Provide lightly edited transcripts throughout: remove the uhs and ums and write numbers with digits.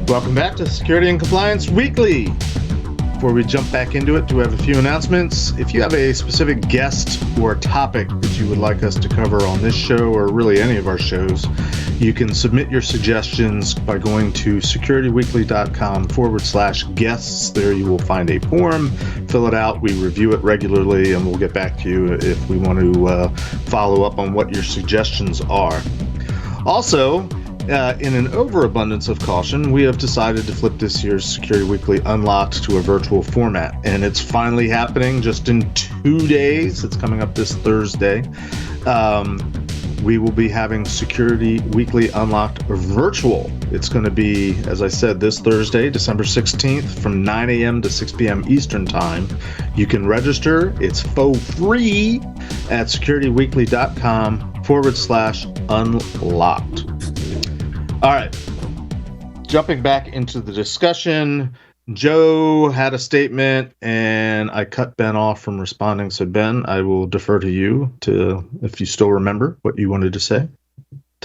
Welcome back to Security and Compliance Weekly. Before we jump back into it, do have a few announcements. If you have a specific guest or topic that you would like us to cover on this show or really any of our shows, you can submit your suggestions by going to securityweekly.com/guests. There you will find a form. Fill it out. We review it regularly, and we'll get back to you if we want to follow up on what your suggestions are. Also, in an overabundance of caution, we have decided to flip this year's Security Weekly Unlocked to a virtual format, and it's finally happening just in 2 days. It's coming up this Thursday. We will be having Security Weekly Unlocked virtual. It's going to be, as I said, this Thursday, December 16th from 9 a.m. to 6 p.m. Eastern Time. You can register. It's for free at securityweekly.com/unlocked. All right, jumping back into the discussion, Joe had a statement and I cut Ben off from responding. So Ben, I will defer to you if you still remember what you wanted to say.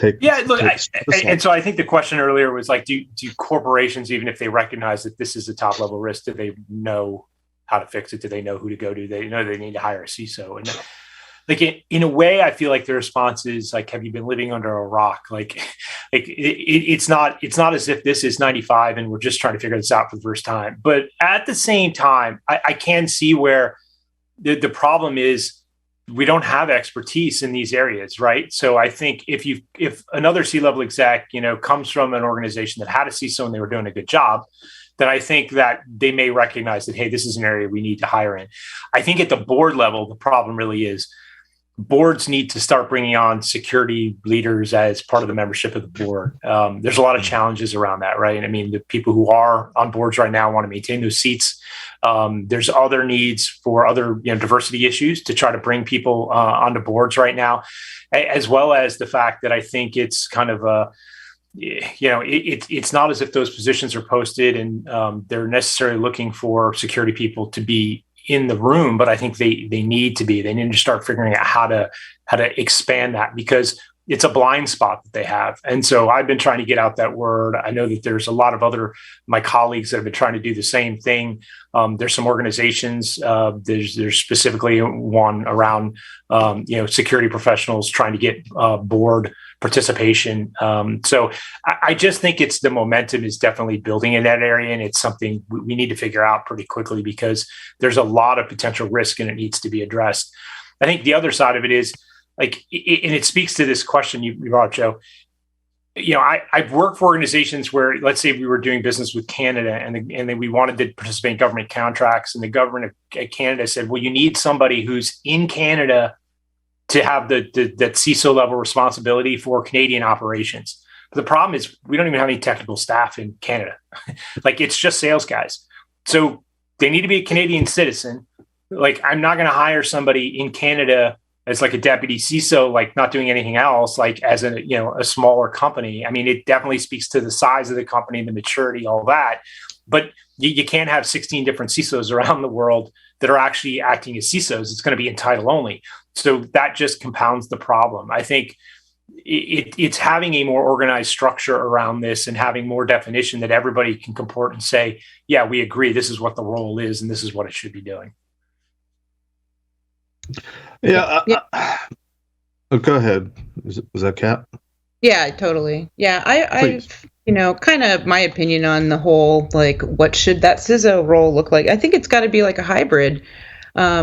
And so I think the question earlier was like, do corporations, even if they recognize that this is a top level risk, do they know how to fix it? Do they know who to go to? They know they need to hire a CISO. And like in a way, I feel like the response is like, have you been living under a rock? It's not as if this is 95 and we're just trying to figure this out for the first time. But at the same time, I can see where the problem is we don't have expertise in these areas, right? So I think if another C-level exec, comes from an organization that had a CISO and they were doing a good job, then I think that they may recognize that, hey, this is an area we need to hire in. I think at the board level, the problem really is boards need to start bringing on security leaders as part of the membership of the board. There's a lot of challenges around that, right? I mean, the people who are on boards right now want to maintain those seats. There's other needs for other diversity issues to try to bring people onto boards right now, as well as the fact that I think it's kind of it's not as if those positions are posted and they're necessarily looking for security people to be in the room, but I think they need to be. They need to start figuring out how to expand that, because it's a blind spot that they have. And so I've been trying to get out that word. I know that there's a lot of my colleagues that have been trying to do the same thing. There's some organizations. There's specifically one around security professionals trying to get board participation. So I just think the momentum is definitely building in that area, and it's something we need to figure out pretty quickly because there's a lot of potential risk and it needs to be addressed. I think the other side of it is and it speaks to this question you brought, Joe. I've worked for organizations where, let's say we were doing business with Canada and then we wanted to participate in government contracts, and the government of Canada said, well, you need somebody who's in Canada to have that CISO level responsibility for Canadian operations. But the problem is we don't even have any technical staff in Canada. It's just sales guys. So they need to be a Canadian citizen. I'm not going to hire somebody in Canada as a deputy CISO, not doing anything else, as a smaller company. I mean, it definitely speaks to the size of the company, the maturity, all that. But you can't have 16 different CISOs around the world that are actually acting as CISOs. It's going to be in title only. So that just compounds the problem. I think it's having a more organized structure around this and having more definition that everybody can comport and say, yeah, we agree, this is what the role is and this is what it should be doing. Yeah. Go ahead. Was that Kat? Yeah, totally. Yeah, I've kind of my opinion on the whole, what should that CISO role look like? I think it's got to be a hybrid. For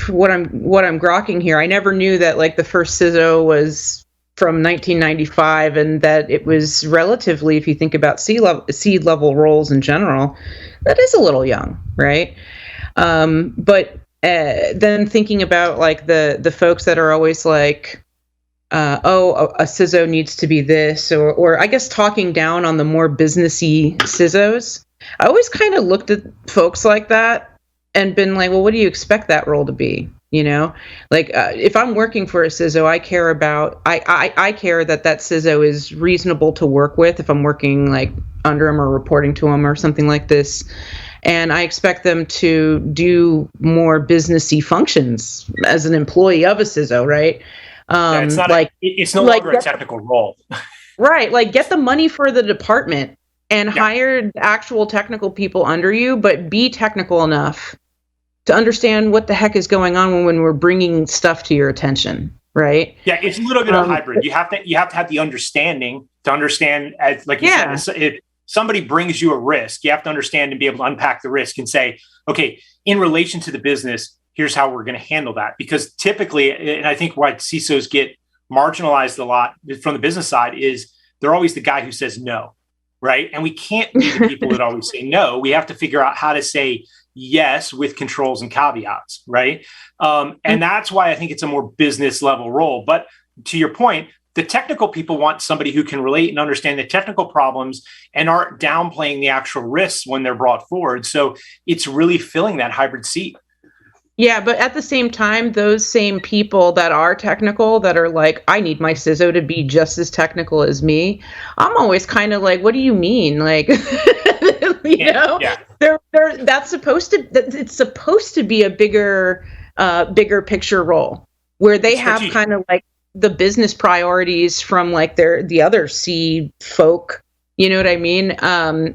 what I'm grokking here, I never knew that the first CISO was from 1995, and that it was relatively, if you think about C-level roles in general, that is a little young, right? But then thinking about the folks that are always a CISO needs to be this, or I guess talking down on the more businessy CISOs. I always kind of looked at folks like that and been well, what do you expect that role to be? If I'm working for a CISO, I care about, I care that CISO is reasonable to work with if I'm working under him or reporting to him or something like this. And I expect them to do more businessy functions as an employee of a CISO, right? It's no longer a technical role. Right. Get the money for the department and hire actual technical people under you, but be technical enough to understand what the heck is going on when we're bringing stuff to your attention, right? Yeah, it's a little bit of hybrid. You have to have the understanding to understand, as like you said, if somebody brings you a risk, you have to understand and be able to unpack the risk and say, okay, in relation to the business, here's how we're going to handle that. Because typically, and I think why CISOs get marginalized a lot from the business side is they're always the guy who says no, right? And we can't be the people that always say no. We have to figure out how to say yes with controls and caveats, right? And that's why I think it's a more business level role. But to your point, the technical people want somebody who can relate and understand the technical problems and aren't downplaying the actual risks when they're brought forward. So it's really filling that hybrid seat. Yeah, but at the same time, those same people that are technical, that are like, I need my CISO to be just as technical as me. I'm always kind of like, what do you mean? Like, you know, that's it's supposed to be a bigger picture role where they have kind of like the business priorities from like the other C folk, you know what I mean,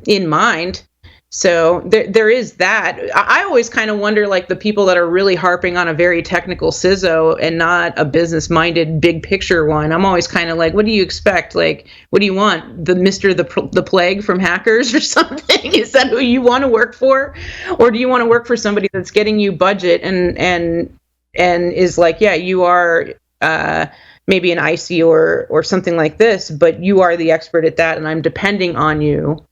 in mind. So there is that. I always kind of wonder, like, the people that are really harping on a very technical CISO and not a business-minded big picture one. I'm always kind of like, what do you expect? Like, what do you want? The Plague from Hackers or something? Is that who you want to work for? Or do you want to work for somebody that's getting you budget and is like, yeah, you are maybe an IC or something like this, but you are the expert at that, and I'm depending on you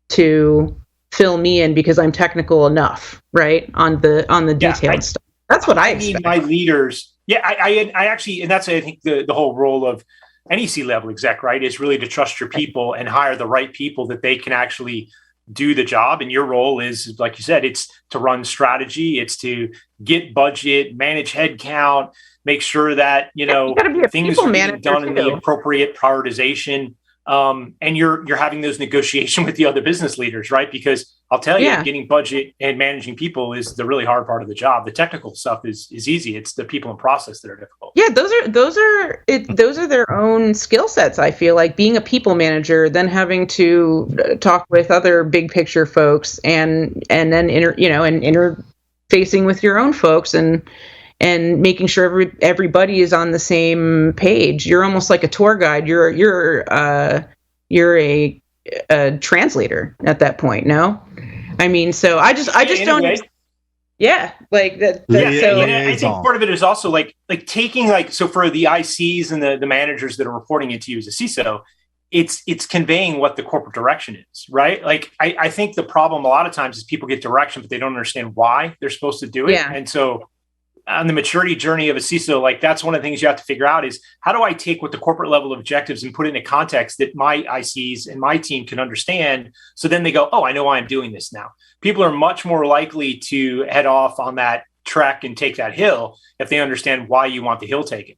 to fill me in because I'm technical enough, right? On the detailed stuff. That's what I expect. Need my leaders. Yeah, I actually, and that's, I think, the whole role of any C-level exec, right, is really to trust your people and hire the right people that they can actually do the job. And your role is, like you said, it's to run strategy, it's to get budget, manage headcount, make sure that, you know, things are being done in the appropriate prioritization. And you're having those negotiations with the other business leaders, right? Because I'll tell you, getting budget and managing people is the really hard part of the job. The technical stuff is easy. It's the people and process that are difficult. Yeah, those are their own skill sets. I feel like being a people manager, then having to talk with other big picture folks, and then interfacing with your own folks and making sure everybody is on the same page. You're almost like a tour guide. You're a translator at that point. No, I mean, so I just don't. Yeah, like that. So I think part of it is also like taking, like, so for the ICs and the managers that are reporting it to you as a CISO, it's conveying what the corporate direction is, right? Like I think the problem a lot of times is people get direction, but they don't understand why they're supposed to do it, and so on the maturity journey of a CISO, like, that's one of the things you have to figure out is, how do I take what the corporate level objectives and put it in a context that my ICs and my team can understand? So then they go, oh, I know why I'm doing this now. People are much more likely to head off on that trek and take that hill if they understand why you want the hill taken.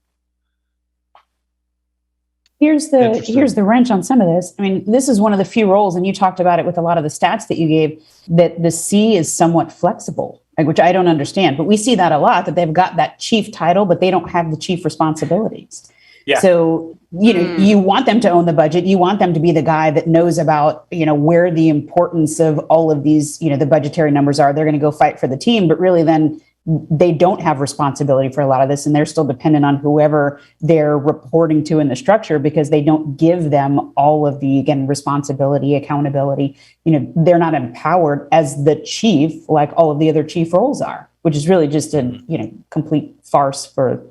Here's the wrench on some of this. I mean, this is one of the few roles, and you talked about it with a lot of the stats that you gave, that the C is somewhat flexible, which I don't understand. But we see that a lot, that they've got that chief title, but they don't have the chief responsibilities. Yeah. So, you want them to own the budget. You want them to be the guy that knows about, where the importance of all of these, the budgetary numbers are. They're going to go fight for the team, but really then they don't have responsibility for a lot of this, and they're still dependent on whoever they're reporting to in the structure, because they don't give them all of the, again, responsibility, accountability. They're not empowered as the chief like all of the other chief roles are, which is really just a complete farce for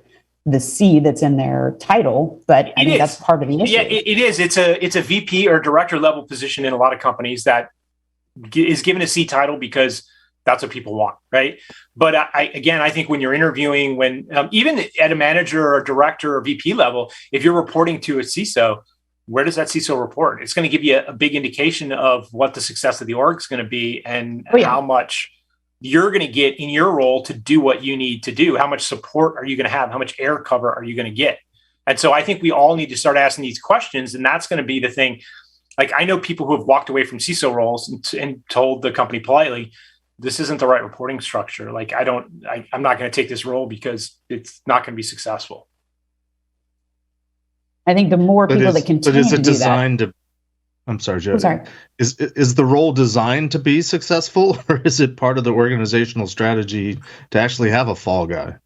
the C that's in their title. But I think that's part of the issue. Yeah, it is. It's a VP or director level position in a lot of companies that is given a C title because that's what people want, right? But I think when you're interviewing, even at a manager or director or VP level, if you're reporting to a CISO, where does that CISO report? It's going to give you a big indication of what the success of the org is going to be, and how much you're going to get in your role to do what you need to do. How much support are you going to have? How much air cover are you going to get? And so I think we all need to start asking these questions, and that's going to be the thing. Like, I know people who have walked away from CISO roles and told the company politely, this isn't the right reporting structure. Like, I'm not going to take this role because it's not going to be successful. I think the more people that continue to do that. I'm sorry, Joe. I'm sorry. Is the role designed to be successful, or is it part of the organizational strategy to actually have a fall guy?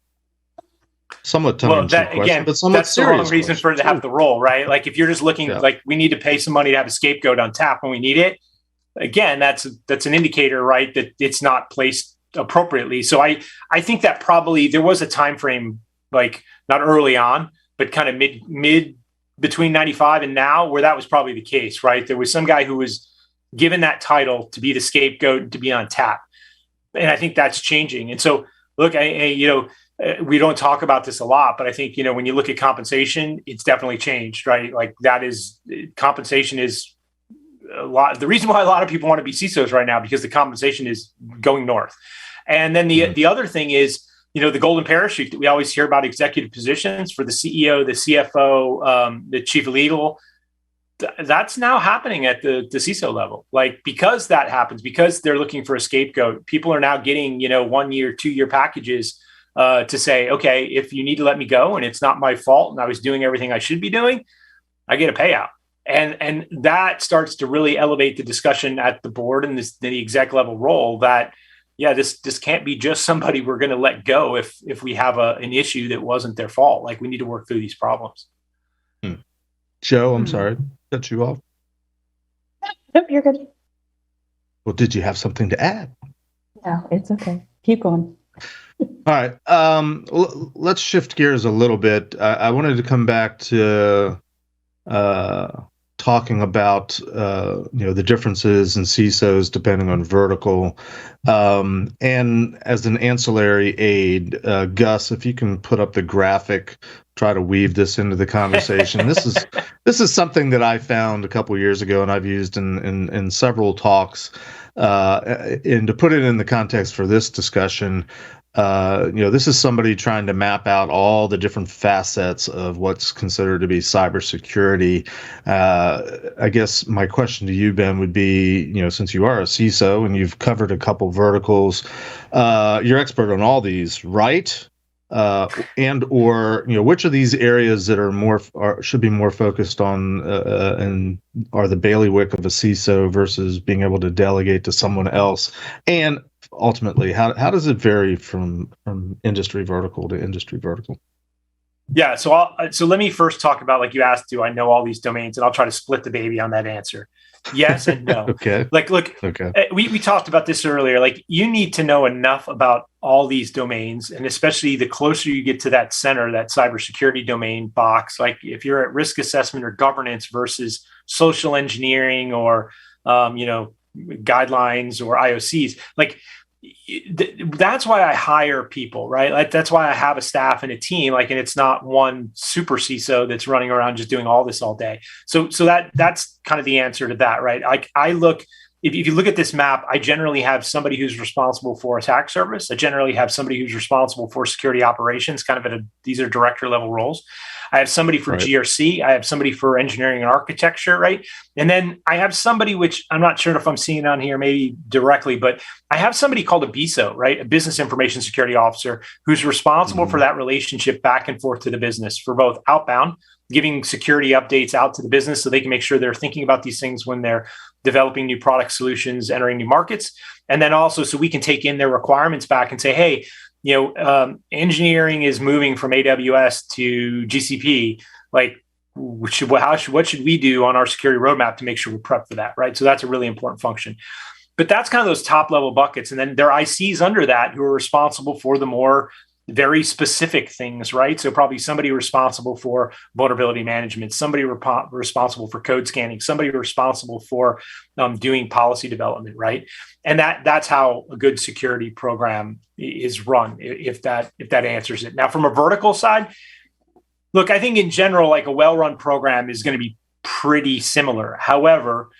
Somewhat tongue-in-cheek question, but somewhat that's the wrong reason question, for it to have the role, right? Like if you're just looking, like we need to pay some money to have a scapegoat on tap when we need it. Again, that's an indicator, right, that it's not placed appropriately. So I think that probably there was a time frame, like not early on, but kind of mid between 95 and now, where that was probably the case, right? There was some guy who was given that title to be the scapegoat, to be on tap, and I think that's changing. And so, look, we don't talk about this a lot, but I think, when you look at compensation, it's definitely changed, right? Like compensation is a lot. The reason why a lot of people want to be CISOs right now, because the compensation is going north. And then the other thing is, the golden parachute that we always hear about executive positions for the CEO, the CFO, the chief of legal. That's now happening at the CISO level. Like, because that happens, because they're looking for a scapegoat, people are now getting, 1 year, 2 year packages to say, okay, if you need to let me go and it's not my fault and I was doing everything I should be doing, I get a payout. And that starts to really elevate the discussion at the board and the exec level role that, this can't be just somebody we're going to let go if we have an issue that wasn't their fault. Like, we need to work through these problems. Joe, I'm sorry, cut you off. Nope, you're good. Well, did you have something to add? No, it's okay. Keep going. All right. Let's shift gears a little bit. I wanted to come back to talking about the differences in CISOs depending on vertical, and as an ancillary aid, Gus, if you can put up the graphic, try to weave this into the conversation. This is something that I found a couple years ago, and I've used in several talks. And to put it in the context for this discussion, this is somebody trying to map out all the different facets of what's considered to be cybersecurity. I guess my question to you, Ben, would be, since you are a CISO and you've covered a couple verticals, you're expert on all these, right? And or which of these areas that should be more focused on and are the bailiwick of a CISO versus being able to delegate to someone else? And ultimately, how does it vary from industry vertical to industry vertical? Yeah, so let me first talk about, like you asked, do I know all these domains? And I'll try to split the baby on that answer. Yes and no. Okay. Like, look, okay. We talked about this earlier. Like, you need to know enough about all these domains, and especially the closer you get to that center, that cybersecurity domain box. Like, if you're at risk assessment or governance versus social engineering or guidelines or IOCs, like. That's why I hire people, right? Like, that's why I have a staff and a team. Like, and it's not one super CISO that's running around just doing all this all day. So that's kind of the answer to that, right? Like, if you look at this map, I generally have somebody who's responsible for attack service. I generally have somebody who's responsible for security operations, kind of these are director level roles. I have somebody for GRC. I have somebody for engineering and architecture, right? And then I have somebody, which I'm not sure if I'm seeing on here maybe directly, but I have somebody called a BISO, right? A business information security officer, who's responsible for that relationship back and forth to the business for both outbound, giving security updates out to the business so they can make sure they're thinking about these things when they're developing new product solutions, entering new markets. And then also so we can take in their requirements back and say, hey, engineering is moving from AWS to GCP. Like, what should we do on our security roadmap to make sure we're prepped for that, right? So that's a really important function. But that's kind of those top level buckets. And then there are ICs under that who are responsible for the more very specific things, right? So probably somebody responsible for vulnerability management, somebody responsible for code scanning, somebody responsible for doing policy development, right? And that's how a good security program is run, if that answers it. Now, from a vertical side, look, I think in general, like, a well-run program is going to be pretty similar. However,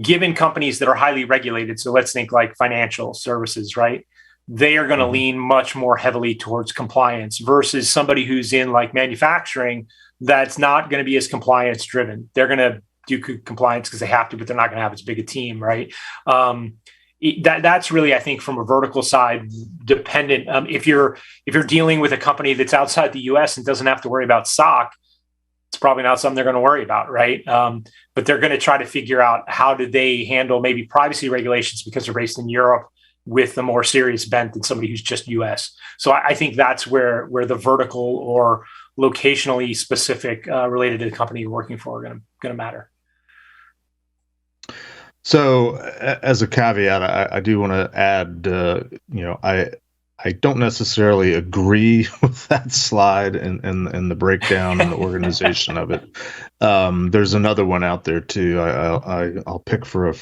given companies that are highly regulated, so let's think like financial services, right? They are going to lean much more heavily towards compliance versus somebody who's in like manufacturing that's not going to be as compliance driven. They're going to do compliance because they have to, but they're not going to have as big a team, right? That's really, I think, from a vertical side dependent. If you're dealing with a company that's outside the US and doesn't have to worry about SOC, it's it's probably not something they're going to worry about, right? But they're going to try to figure out how do they handle maybe privacy regulations because they're based in Europe with a more serious bent than somebody who's just US. So I think that's where the vertical or locationally specific related to the company you're working for are going to matter. So as a caveat, I do want to add, I don't necessarily agree with that slide and the breakdown and the organization of it. There's another one out there too. I'll pick for a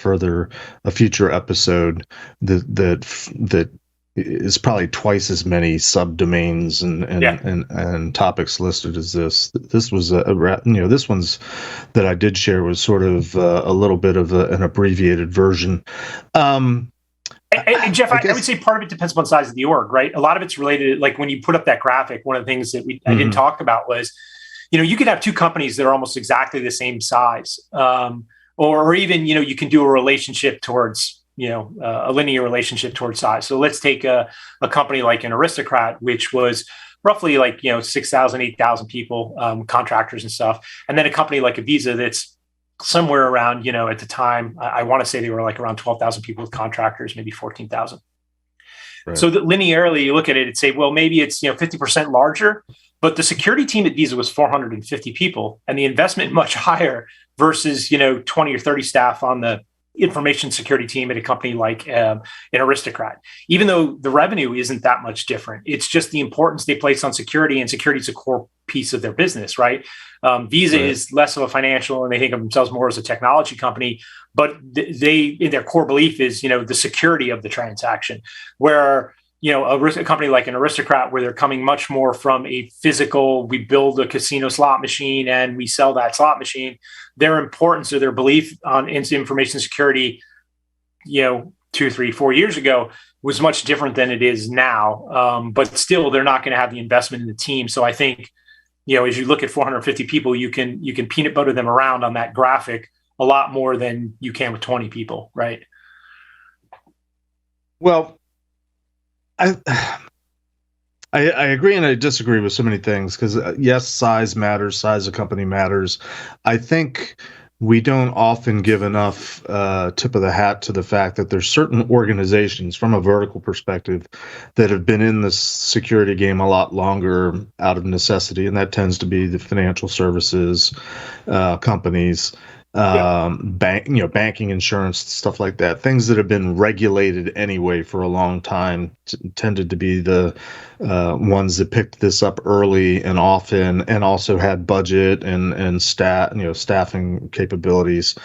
future episode that is probably twice as many subdomains and topics listed as this. This was this one's that I did share was sort of a little bit of an abbreviated version. And Jeff, I would say part of it depends upon the size of the org, right? A lot of it's related. Like when you put up that graphic, one of the things that I didn't talk about was, you could have two companies that are almost exactly the same size, or even you can do a relationship towards a linear relationship towards size. So let's take a company like an Aristocrat, which was roughly 6,000, 8,000 people, contractors and stuff, and then a company like a Visa that's somewhere around, at the time, I want to say they were like around 12,000 people with contractors, maybe 14,000. Right. So that linearly, you look at it and say, well, maybe it's 50% larger, but the security team at Visa was 450 people, and the investment much higher versus 20 or 30 staff on the information security team at a company like an Aristocrat. Even though the revenue isn't that much different, it's just the importance they place on security, and security is a core piece of their business, right? Visa is less of a financial, and they think of themselves more as a technology company, but they in their core belief is the security of the transaction. Where a company like an Aristocrat, where they're coming much more from a physical, we build a casino slot machine and we sell that slot machine. Their importance or their belief on information security, 2, 3, 4 years ago was much different than it is now. But still, they're not going to have the investment in the team. So I think, as you look at 450 people, you can peanut butter them around on that graphic a lot more than you can with 20 people, right? Well, I agree and I disagree with so many things because yes, size matters, size of company matters. I think we don't often give enough tip of the hat to the fact that there's certain organizations from a vertical perspective that have been in the security game a lot longer out of necessity, and that tends to be the financial services companies. Banking, insurance, stuff like that. Things that have been regulated anyway for a long time tended to be the ones that picked this up early and often, and also had budget and staffing capabilities.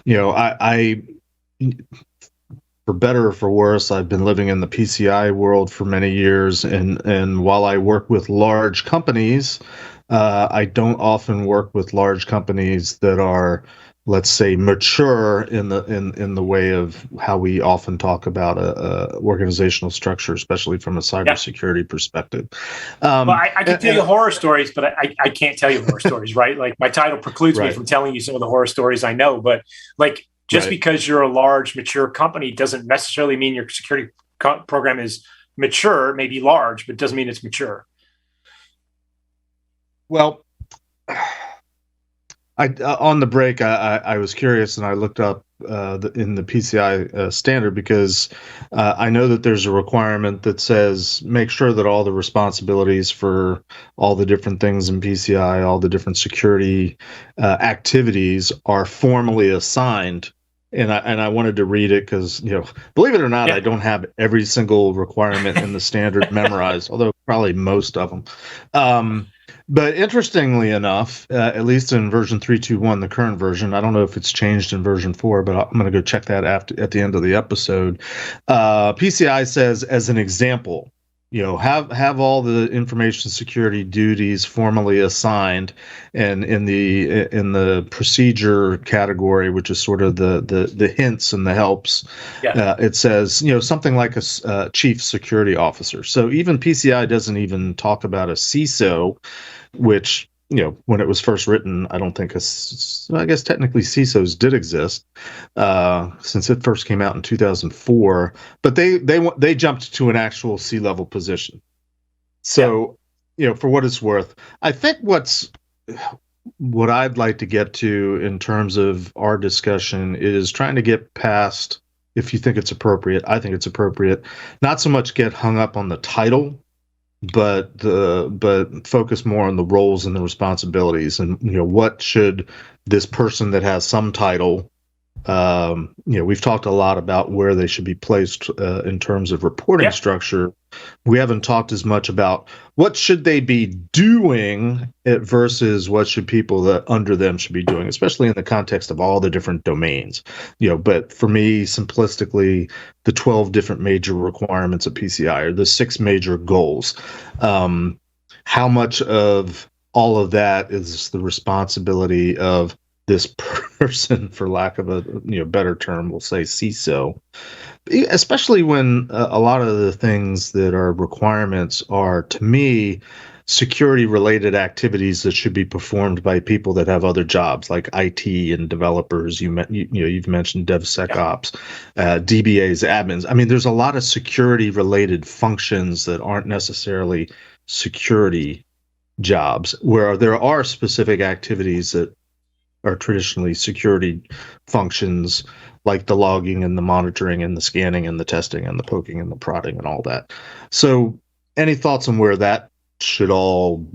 I for better or for worse, I've been living in the PCI world for many years, and while I work with large companies, I don't often work with large companies that are, let's say, mature in the way of how we often talk about a organizational structure, especially from a cybersecurity perspective. Well, I can tell you horror stories, but I can't tell you horror stories, right? Like my title precludes me from telling you some of the horror stories I know, but just because you're a large, mature company doesn't necessarily mean your security program is mature. It may be large, but it doesn't mean it's mature. Well, on the break, I was curious and I looked up in the PCI standard because I know that there's a requirement that says make sure that all the responsibilities for all the different things in PCI, all the different security activities are formally assigned. And I wanted to read it because, believe it or not, I don't have every single requirement in the standard memorized, although probably most of them. But interestingly enough, at least in version 3.2.1, the current version, I don't know if it's changed in version 4, but I'm going to go check that at the end of the episode. PCI says, as an example, have all the information security duties formally assigned, and in the procedure category, which is sort of the hints and the helps, it says something like a chief security officer. So even PCI doesn't even talk about a CISO, which when it was first written, I don't think I guess technically CISOs did exist since it first came out in 2004, but they jumped to an actual C-level position. So, for what it's worth, I think what I'd like to get to in terms of our discussion is trying to get past, if you think it's appropriate, I think it's appropriate, not so much get hung up on the title, but focus more on the roles and the responsibilities, and what should this person that has some title, we've talked a lot about where they should be placed in terms of reporting structure. We haven't talked as much about what should they be doing versus what should people that under them should be doing, especially in the context of all the different domains. But for me, simplistically, the 12 different major requirements of PCI, or the 6 major goals. How much of all of that is the responsibility of this person, for lack of a better term, we'll say CISO, especially when a lot of the things that are requirements are, to me, security related activities that should be performed by people that have other jobs like IT and developers. You've mentioned DevSecOps, DBAs, admins. I mean, there's a lot of security related functions that aren't necessarily security jobs, where there are specific activities that are traditionally security functions, like the logging and the monitoring and the scanning and the testing and the poking and the prodding and all that. So any thoughts on where that should all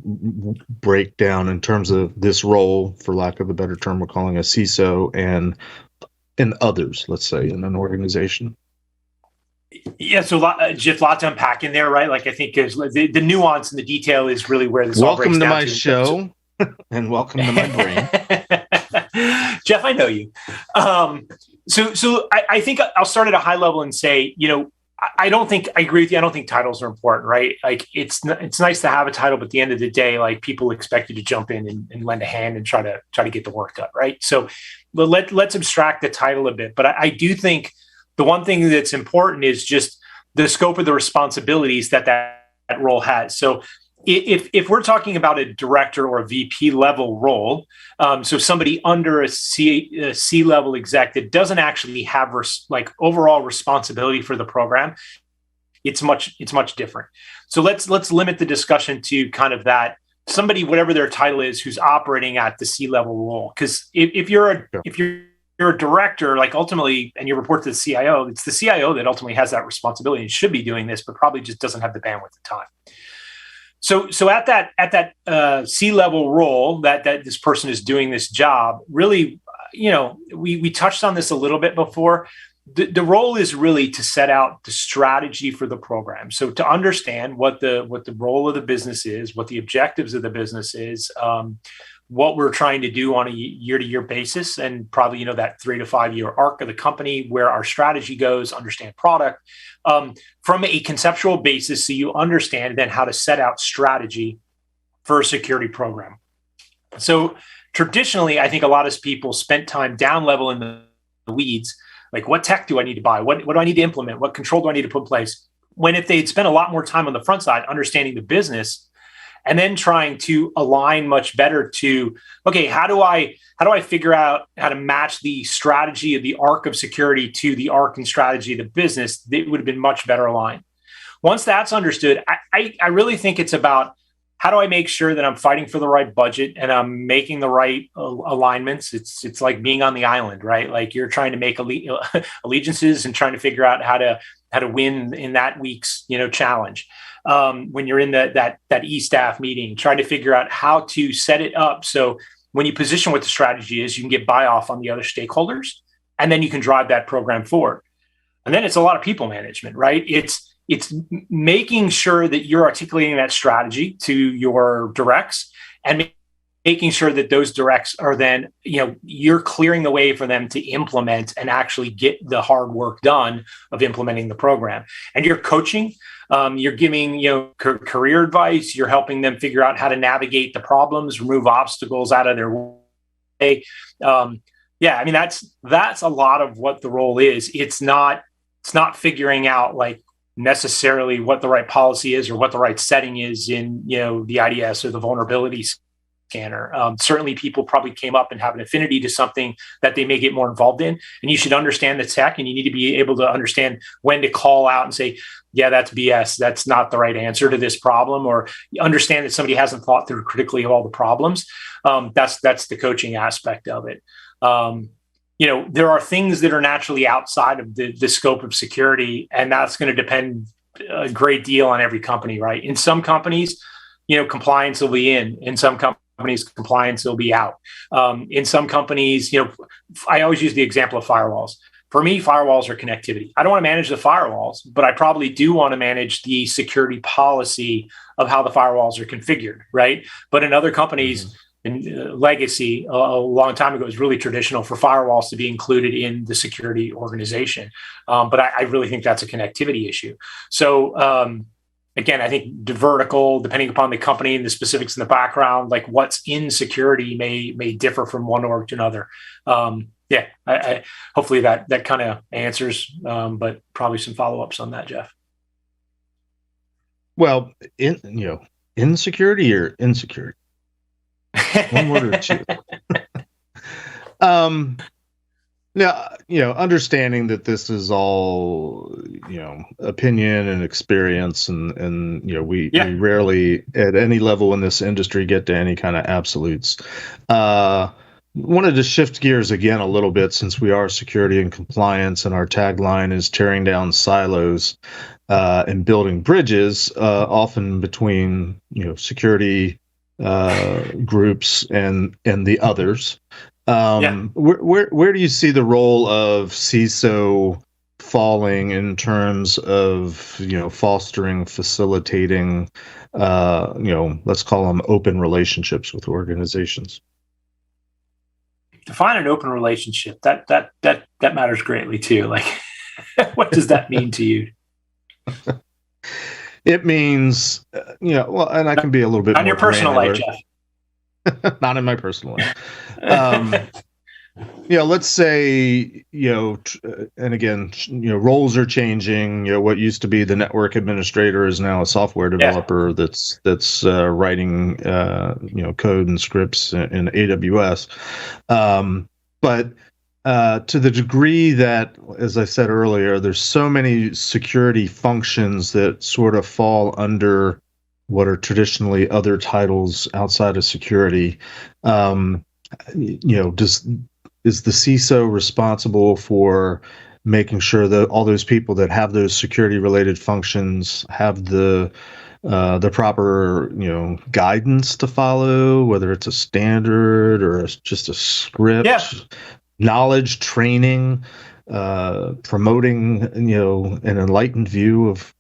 break down in terms of this role, for lack of a better term, we're calling a CISO, and others, let's say, in an organization? Yeah, so Jeff, lot to unpack in there, right? Like, I think the nuance and the detail is really where this all breaks down. Welcome to my show, and welcome to my brain. Jeff, I know you. So I think I'll start at a high level and say, I agree with you. I don't think titles are important, right? Like, it's nice to have a title, but at the end of the day, like, people expect you to jump in and lend a hand and try to get the work done, right? So let's abstract the title a bit. But I do think the one thing that's important is just the scope of the responsibilities that role has. So if we're talking about a director or a VP level role, so somebody under a C level exec that doesn't actually have overall responsibility for the program, it's much different. So let's limit the discussion to kind of that somebody, whatever their title is, who's operating at the C level role. Because if you're a director, like, ultimately, and you report to the CIO, it's the CIO that ultimately has that responsibility and should be doing this, but probably just doesn't have the bandwidth of time. So at that C-level role that this person is doing this job, really, we touched on this a little bit before. The role is really to set out the strategy for the program. So to understand what the role of the business is, what the objectives of the business is, what we're trying to do on a year-to-year basis, and probably, that 3 to 5 year arc of the company, where our strategy goes, understand product from a conceptual basis, so you understand then how to set out strategy for a security program. So traditionally, I think a lot of people spent time down level in the weeds, like, what tech do I need to buy? What do I need to implement? What control do I need to put in place? When if they'd spent a lot more time on the front side understanding the business, and then trying to align much better to, okay, how do I figure out how to match the strategy of the arc of security to the arc and strategy of the business, it would have been much better aligned. Once that's understood, I really think it's about, how do I make sure that I'm fighting for the right budget and I'm making the right alignments? It's like being on the island, right? Like, you're trying to make allegiances and trying to figure out how to win in that week's challenge. When you're in that E-staff meeting, trying to figure out how to set it up so when you position what the strategy is, you can get buy-off on the other stakeholders, and then you can drive that program forward. And then it's a lot of people management, right? It's making sure that you're articulating that strategy to your directs, and making sure that those directs are then, you're clearing the way for them to implement and actually get the hard work done of implementing the program. And you're coaching, you're giving, career advice, you're helping them figure out how to navigate the problems, remove obstacles out of their way. I mean, that's a lot of what the role is. It's not figuring out, like, necessarily what the right policy is or what the right setting is in, the IDS or the vulnerability scanner. Certainly people probably came up and have an affinity to something that they may get more involved in. And you should understand the tech, and you need to be able to understand when to call out and say, yeah, that's BS. That's not the right answer to this problem. Or understand that somebody hasn't thought through critically of all the problems. That's the coaching aspect of it. There are things that are naturally outside of the scope of security, and that's going to depend a great deal on every company, right? In some companies, compliance will be in some companies, compliance will be out. In some companies, I always use the example of firewalls. For me, firewalls are connectivity. I don't want to manage the firewalls, but I probably do want to manage the security policy of how the firewalls are configured, right? But in other companies, in legacy, a long time ago, it was really traditional for firewalls to be included in the security organization. But I really think that's a connectivity issue. So again, I think the vertical, depending upon the company and the specifics in the background, like what's in security may differ from one org to another. I hopefully that kind of answers, but probably some follow-ups on that, Jeff. Well, in security or insecurity? One word or two. Understanding that this is all, opinion and experience, and we rarely at any level in this industry get to any kind of absolutes. Wanted to shift gears again a little bit, since we are security and compliance, and our tagline is tearing down silos and building bridges, often between security groups and the others. Where do you see the role of CISO falling in terms of fostering, facilitating, let's call them open relationships with organizations? Define an open relationship. That matters greatly too. Like, what does that mean to you? It means, and I can be a little bit on more your personal granular. life, Jeff. Not in my personal life. Let's say, and again, roles are changing. What used to be the network administrator is now a software developer that's writing, code and scripts in AWS. But to the degree that, as I said earlier, there's so many security functions that sort of fall under what are traditionally other titles outside of security. Is the CISO responsible for making sure that all those people that have those security related functions have the proper guidance to follow, whether it's a standard or just a script, knowledge, training, promoting an enlightened view of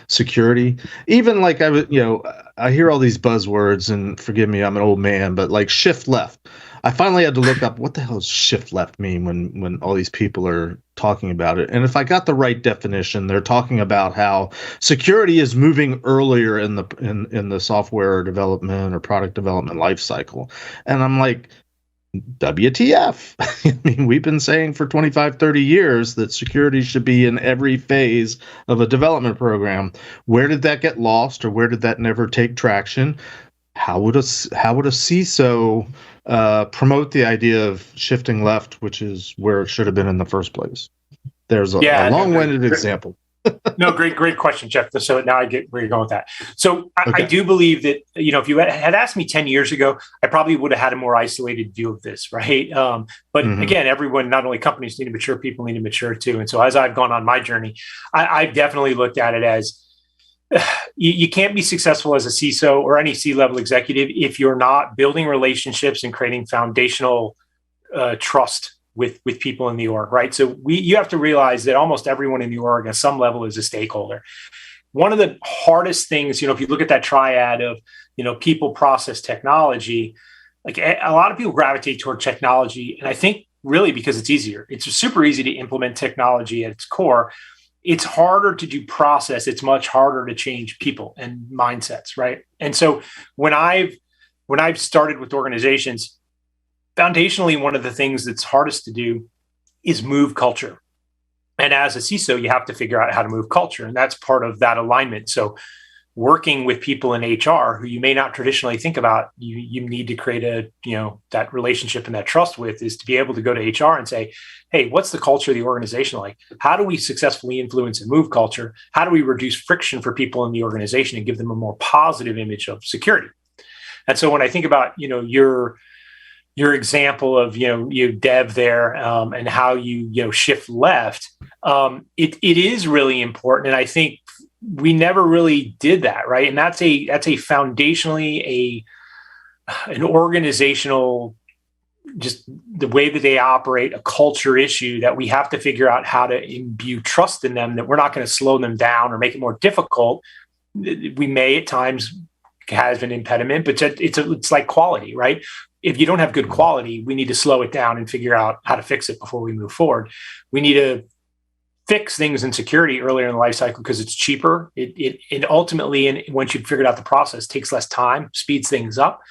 security? Even like I hear all these buzzwords, and forgive me, I'm an old man, but like shift left. I finally had to look up what the hell does shift left mean when all these people are talking about it. And if I got the right definition, they're talking about how security is moving earlier in the software development or product development lifecycle. And I'm like, WTF? I mean, we've been saying for 25, 30 years that security should be in every phase of a development program. Where did that get lost, or where did that never take traction? How would a CISO promote the idea of shifting left, which is where it should have been in the first place? There's a long-winded example. No, great question, Jeff. So now I get where you're going with that. So I do believe that, if you had asked me 10 years ago, I probably would have had a more isolated view of this, right? But again, everyone, not only companies need to mature, people need to mature too. And so as I've gone on my journey, I've definitely looked at it as you can't be successful as a CISO or any C-level executive if you're not building relationships and creating foundational trust with people in the org, right? So you have to realize that almost everyone in the org at some level is a stakeholder. One of the hardest things, if you look at that triad of, people, process, technology, like a lot of people gravitate toward technology. And I think really because it's easier. It's super easy to implement technology at its core. It's harder to do process. It's much harder to change people and mindsets, right? And so when I've started with organizations, foundationally, one of the things that's hardest to do is move culture. And as a CISO, you have to figure out how to move culture. And that's part of that alignment. So working with people in HR who you may not traditionally think about, you need to create that relationship and that trust with, is to be able to go to HR and say, hey, what's the culture of the organization like? How do we successfully influence and move culture? How do we reduce friction for people in the organization and give them a more positive image of security? And so when I think about, your example of, you Dev there, and how you shift left, it is really important. And I think we never really did that, right? And that's a foundationally an organizational, just the way that they operate, a culture issue that we have to figure out how to imbue trust in them, that we're not going to slow them down or make it more difficult. We may at times has an impediment, but it's like quality, right? If you don't have good quality, we need to slow it down and figure out how to fix it before we move forward. We need to fix things in security earlier in the life cycle because it's cheaper. It ultimately, and once you've figured out the process, takes less time, speeds things up.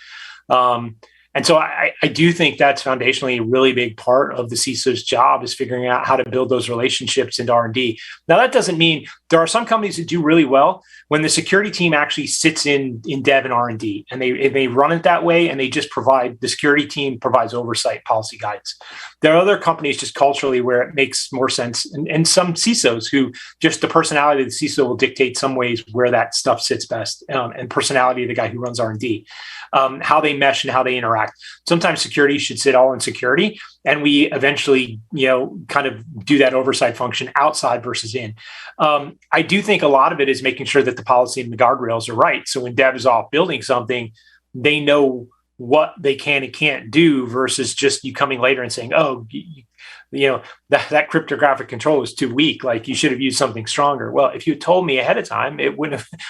And so I do think that's foundationally a really big part of the CISO's job, is figuring out how to build those relationships into R&D. Now, that doesn't mean there are some companies that do really well when the security team actually sits in dev and R&D, and they run it that way, and they just the security team provides oversight, policy guidance. There are other companies just culturally where it makes more sense, and some CISOs who just the personality of the CISO will dictate some ways where that stuff sits best, and personality of the guy who runs R&D. How they mesh and how they interact. Sometimes security should sit all in security, and we eventually, kind of do that oversight function outside versus in. I do think a lot of it is making sure that the policy and the guardrails are right. So when dev is off building something, they know what they can and can't do, versus just you coming later and saying, oh, that cryptographic control is too weak. Like, you should have used something stronger. Well, if you had told me ahead of time,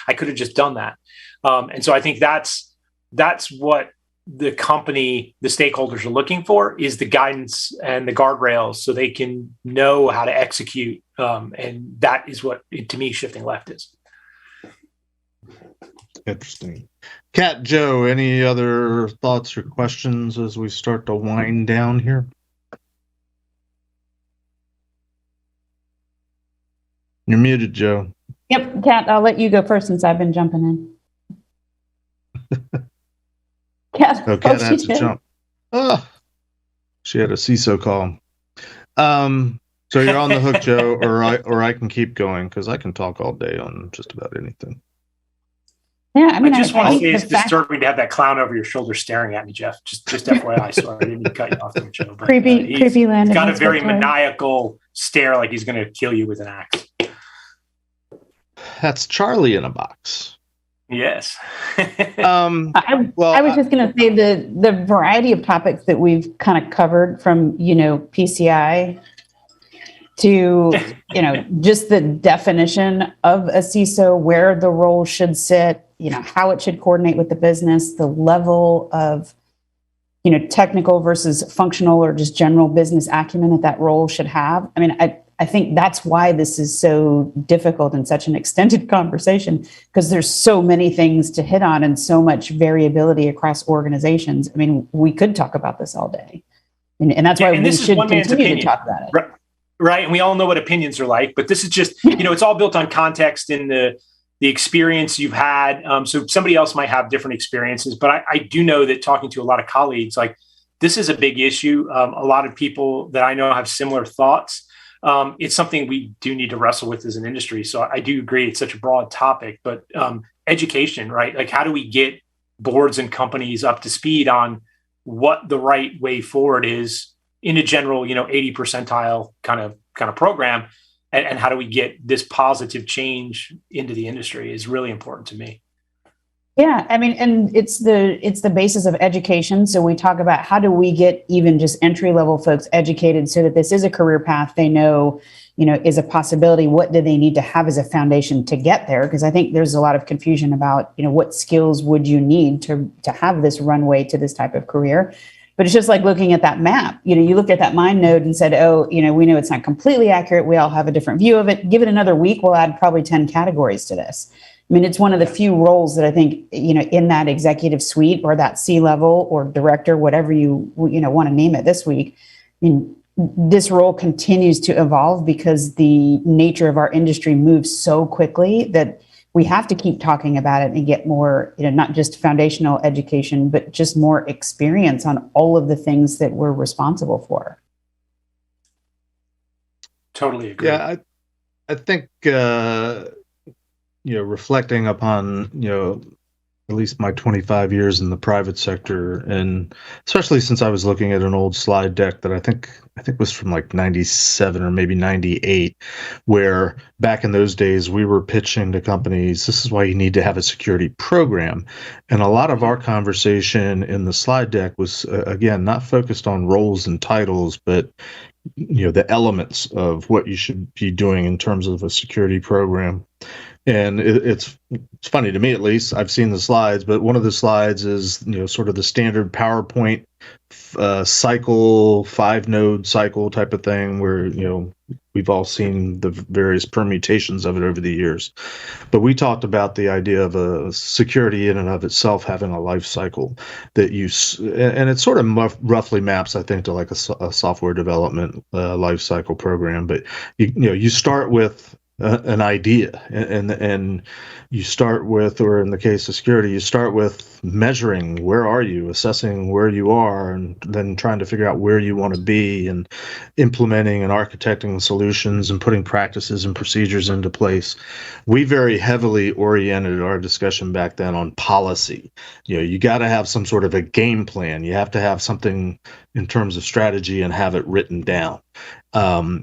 I could have just done that. And so I think that's what the company, the stakeholders are looking for, is the guidance and the guardrails so they can know how to execute. And that is what, to me, shifting left is. Interesting. Kat, Joe, any other thoughts or questions as we start to wind down here? You're muted, Joe. Yep, Kat, I'll let you go first since I've been jumping in. Kat, Kat had to jump. Oh, she had a CISO call. So you're on the hook, Joe, or I can keep going, because I can talk all day on just about anything. Yeah, I mean, I just want to say it's disturbing to have that clown over your shoulder staring at me, Jeff. Just FYI, sorry, I didn't mean to cut you off there, Joe. But, creepy land. He's got a very maniacal stare, like he's going to kill you with an axe. That's Charlie in a box. Yes. I was just going to say the variety of topics that we've kind of covered, from PCI to just the definition of a CISO, where the role should sit, how it should coordinate with the business, the level of technical versus functional or just general business acumen that role should have. I mean, I think that's why this is so difficult and such an extended conversation, because there's so many things to hit on and so much variability across organizations. I mean, we could talk about this all day, and that's why we should continue to talk about it. Right. And we all know what opinions are like, but this is just, it's all built on context and the experience you've had. So somebody else might have different experiences, but I do know that, talking to a lot of colleagues, like, this is a big issue. A lot of people that I know have similar thoughts. It's something we do need to wrestle with as an industry. So I do agree it's such a broad topic, but education, right? Like, how do we get boards and companies up to speed on what the right way forward is in a general, 80 percentile kind of program, and how do we get this positive change into the industry is really important to me. Yeah, I mean, and it's the basis of education. So we talk about how do we get even just entry level folks educated so that this is a career path they know, is a possibility. What do they need to have as a foundation to get there? Because I think there's a lot of confusion about, what skills would you need to have this runway to this type of career. But it's just like looking at that map. You looked at that mind node and said, oh, we know it's not completely accurate. We all have a different view of it. Give it another week, we'll add probably 10 categories to this. I mean, it's one of the few roles that I think, in that executive suite or that C-level or director, whatever you want to name it this week. I mean, this role continues to evolve because the nature of our industry moves so quickly that we have to keep talking about it and get more, not just foundational education, but just more experience on all of the things that we're responsible for. Totally agree. Yeah, I think, reflecting upon, at least my 25 years in the private sector, and especially since I was looking at an old slide deck that I think was from like 97 or maybe 98, where back in those days we were pitching to companies, this is why you need to have a security program. And a lot of our conversation in the slide deck was, again, not focused on roles and titles, but the elements of what you should be doing in terms of a security program. And it's funny to me, at least. I've seen the slides, but one of the slides is sort of the standard PowerPoint cycle, 5-node cycle type of thing, where we've all seen the various permutations of it over the years. But we talked about the idea of a security in and of itself having a life cycle that and it sort of roughly maps, I think, to like a software development life cycle program. But you start with an idea, and you start with, or in the case of security, you start with measuring where are you, assessing where you are, and then trying to figure out where you want to be, and implementing and architecting solutions and putting practices and procedures into place. We very heavily oriented our discussion back then on policy. You got to have some sort of a game plan. You have to have something in terms of strategy and have it written down.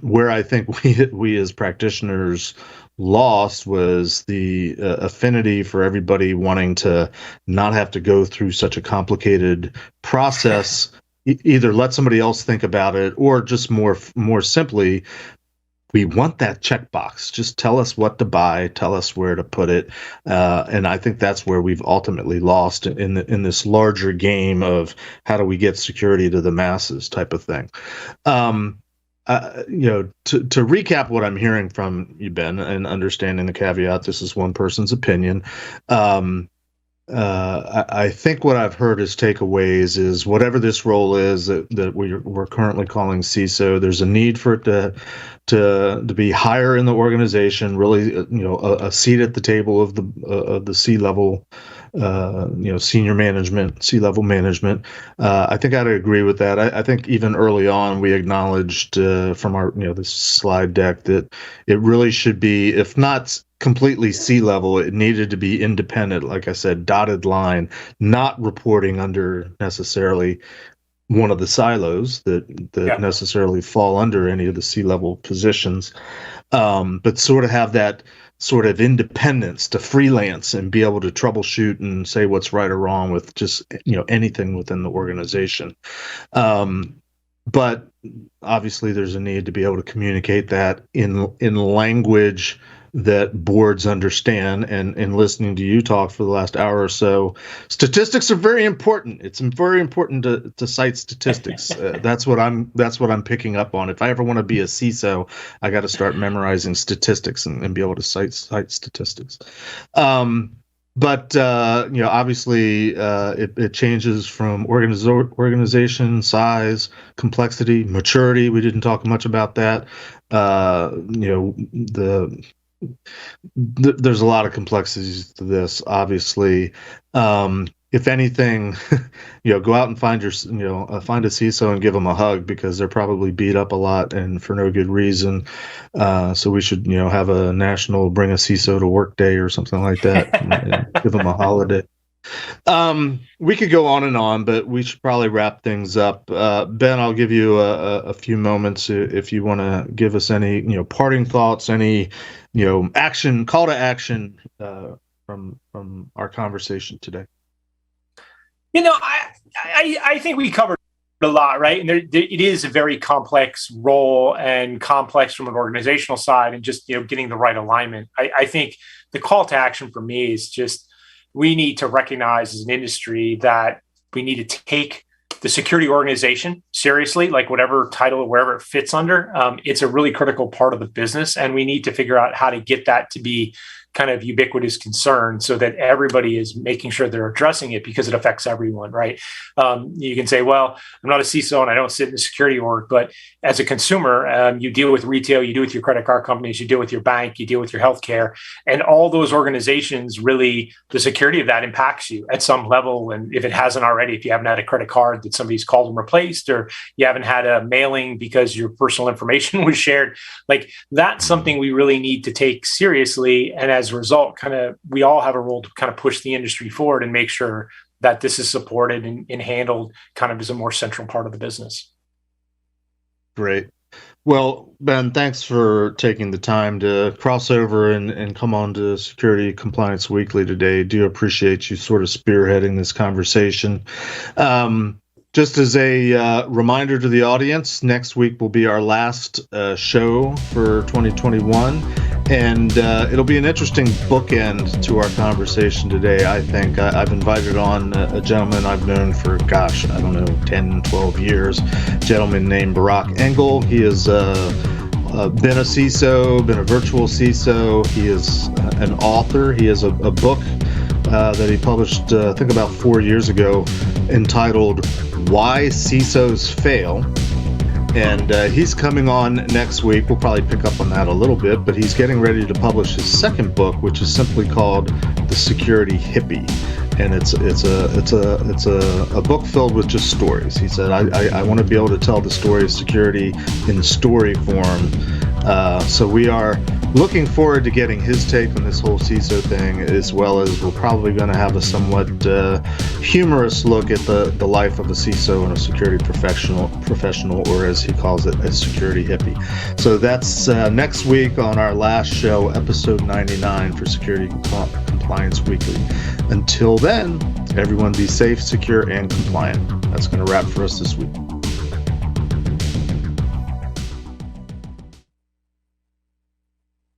Where I think we as practitioners lost was the affinity for everybody wanting to not have to go through such a complicated process. Either let somebody else think about it, or just more simply, we want that checkbox. Just tell us what to buy, tell us where to put it, and I think that's where we've ultimately lost in this larger game of how do we get security to the masses type of thing. To recap what I'm hearing from you, Ben, and understanding the caveat, this is one person's opinion. I think what I've heard as takeaways is whatever this role is that we're currently calling CISO, there's a need for it to be higher in the organization, really, a seat at the table of the C-level, senior management, C-level management. I think I'd agree with that. I think even early on we acknowledged from our, this slide deck that it really should be, if not completely C-level, it needed to be independent. Like I said, dotted line, not reporting under necessarily one of the silos that necessarily fall under any of the C-level positions, but sort of have that sort of independence to freelance and be able to troubleshoot and say what's right or wrong with just anything within the organization. But obviously there's a need to be able to communicate that in language that boards understand. And in listening to you talk for the last hour or so, statistics are very important. It's very important to cite statistics. That's what I'm picking up on. If I ever want to be a CISO, I got to start memorizing statistics and be able to cite statistics. But obviously, it changes from organization size, complexity, maturity. We didn't talk much about that. There's a lot of complexities to this, obviously. If anything, go out and find a CISO and give them a hug, because they're probably beat up a lot and for no good reason. So we should, have a national bring a CISO to work day or something like that, and give them a holiday. We could go on, but we should probably wrap things up. Ben, I'll give you a few moments if you want to give us any, parting thoughts, any, call to action from our conversation today. I think we covered a lot, right? And it is a very complex role, and complex from an organizational side, and just getting the right alignment. I think the call to action for me is just, we need to recognize as an industry that we need to take the security organization seriously, like whatever title, wherever it fits under. It's a really critical part of the business, and we need to figure out how to get that to be kind of ubiquitous concern so that everybody is making sure they're addressing it because it affects everyone, right? You can say, well, I'm not a CISO and I don't sit in the security org, but as a consumer, you deal with retail, you deal with your credit card companies, you deal with your bank, you deal with your healthcare, and all those organizations, really, the security of that impacts you at some level. And if it hasn't already, if you haven't had a credit card that somebody's called and replaced, or you haven't had a mailing because your personal information was shared, like that's something we really need to take seriously. And as a result, kind of, we all have a role to kind of push the industry forward and make sure that this is supported and handled kind of as a more central part of the business. Great. Well, Ben, thanks for taking the time to cross over and come on to Security Compliance Weekly today. Do appreciate you sort of spearheading this conversation. Just as a reminder to the audience, next week will be our last show for 2021, and it'll be an interesting bookend to our conversation today, I think. I've invited on a gentleman I've known for, 10, 12 years, a gentleman named Engel. He has been a CISO, been a virtual CISO. He is an author. He has a book that he published, I think about 4 years ago, entitled Why CISOs Fail. And he's coming on next week. We'll probably pick up on that a little bit, but he's getting ready to publish his second book, which is simply called The Security Hippie. And it's a book filled with just stories. He said, I want to be able to tell the story of security in story form. So we are looking forward to getting his take on this whole CISO thing, as well as we're probably going to have a somewhat humorous look at the life of a CISO and a security professional, or as he calls it, a security hippie. So that's next week on our last show, episode 99 for Security Compliance Weekly. Until then, everyone be safe, secure, and compliant. That's going to wrap for us this week.